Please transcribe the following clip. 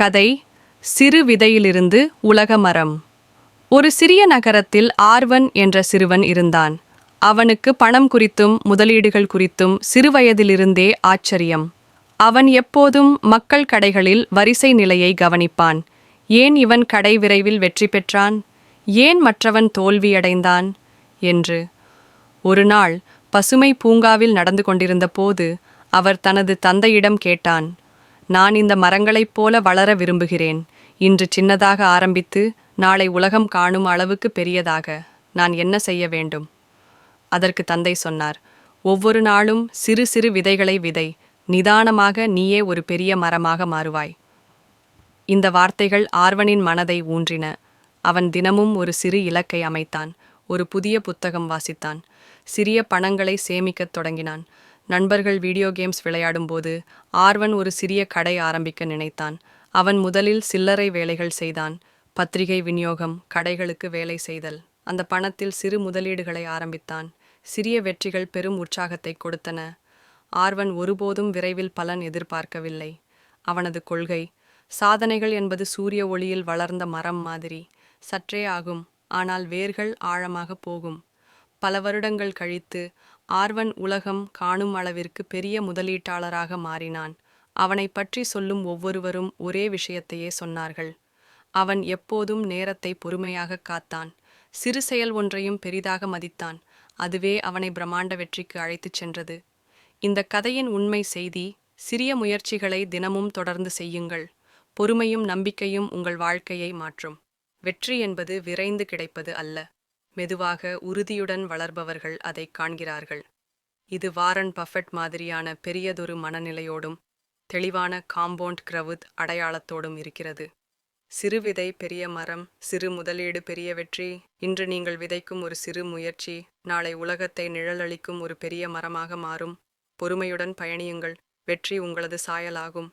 கதை சிறு விதையிலிருந்து உலக மரம். ஒரு சிறிய நகரத்தில் ஆர்வன் என்ற சிறுவன் இருந்தான். அவனுக்கு பணம் குறித்தும் முதலீடுகள் குறித்தும் சிறுவயதிலிருந்தே ஆச்சரியம். அவன் எப்போதும் மக்கள் கடைகளில் வரிசை நிலையை கவனிப்பான். ஏன் இவன் கடை விரைவில் வெற்றி பெற்றான், ஏன் மற்றவன் தோல்வியடைந்தான் என்று. ஒரு நாள் பசுமை பூங்காவில் நடந்து கொண்டிருந்த போது அவர் தனது தந்தையிடம் கேட்டான், நான் இந்த மரங்களைப் போல வளர விரும்புகிறேன். இன்று சின்னதாக ஆரம்பித்து நாளை உலகம் காணும் அளவுக்கு பெரியதாக நான் என்ன செய்ய வேண்டும்? அதற்கு தந்தை சொன்னார், ஒவ்வொரு நாளும் சிறு சிறு விதைகளை விதை. நிதானமாக நீயே ஒரு பெரிய மரமாக மாறுவாய். இந்த வார்த்தைகள் ஆர்வனின் மனதை ஊன்றின. அவன் தினமும் ஒரு சிறு இலக்கை அமைத்தான். ஒரு புதிய புத்தகம் வாசித்தான். சிறிய பணங்களை சேமிக்கத் தொடங்கினான். நண்பர்கள் வீடியோ கேம்ஸ் விளையாடும்போது ஆர்வன் ஒரு சிறிய கடை ஆரம்பிக்க நினைத்தான். அவன் முதலில் சில்லறை வேலைகள் செய்தான். பத்திரிகை விநியோகம், கடைகளுக்கு வேலை செய்தல். அந்த பணத்தில் சிறு முதலீடுகளை ஆரம்பித்தான். சிறிய வெற்றிகள் பெரும் உற்சாகத்தை கொடுத்தன. ஆர்வன் ஒருபோதும் விரைவில் பலன் எதிர்பார்க்கவில்லை. அவனது கொள்கை, சாதனைகள் என்பது சூரிய ஒளியில் வளர்ந்த மரம் மாதிரி. சற்றே ஆகும், ஆனால் வேர்கள் ஆழமாக போகும். பல வருடங்கள் கழித்து ஆர்வன் உலகம் காணும் அளவிற்கு பெரிய முதலீட்டாளராக மாறினான். அவனை பற்றி சொல்லும் ஒவ்வொருவரும் ஒரே விஷயத்தையே சொன்னார்கள். அவன் எப்போதும் நேரத்தை பொறுமையாக காத்தான். சிறு செயல் ஒன்றையும் பெரிதாக மதித்தான். அதுவே அவனை பிரம்மாண்ட வெற்றிக்கு அழைத்துச் சென்றது. இந்த கதையின் உண்மை செய்தி, சிறிய முயற்சிகளை தினமும் தொடர்ந்து செய்யுங்கள். பொறுமையும் நம்பிக்கையும் உங்கள் வாழ்க்கையை மாற்றும். வெற்றி என்பது விரைந்து கிடைப்பது அல்ல. மெதுவாக உறுதியுடன் வளர்பவர்கள் அதை காண்கிறார்கள். இது வாரன் பஃபெட் மாதிரியான பெரியதொரு மனநிலையோடும் தெளிவான காம்பவுண்ட் கிரவுத் அடையாளத்தோடும் இருக்கிறது. சிறு விதை பெரிய மரம், சிறு முதலீடு பெரிய வெற்றி. இன்று நீங்கள் விதைக்கும் ஒரு சிறு முயற்சி நாளை உலகத்தை நிழலளிக்கும் ஒரு பெரிய மரமாக மாறும். பொறுமையுடன் பயணியுங்கள். வெற்றி உங்களது சாயலாகும்.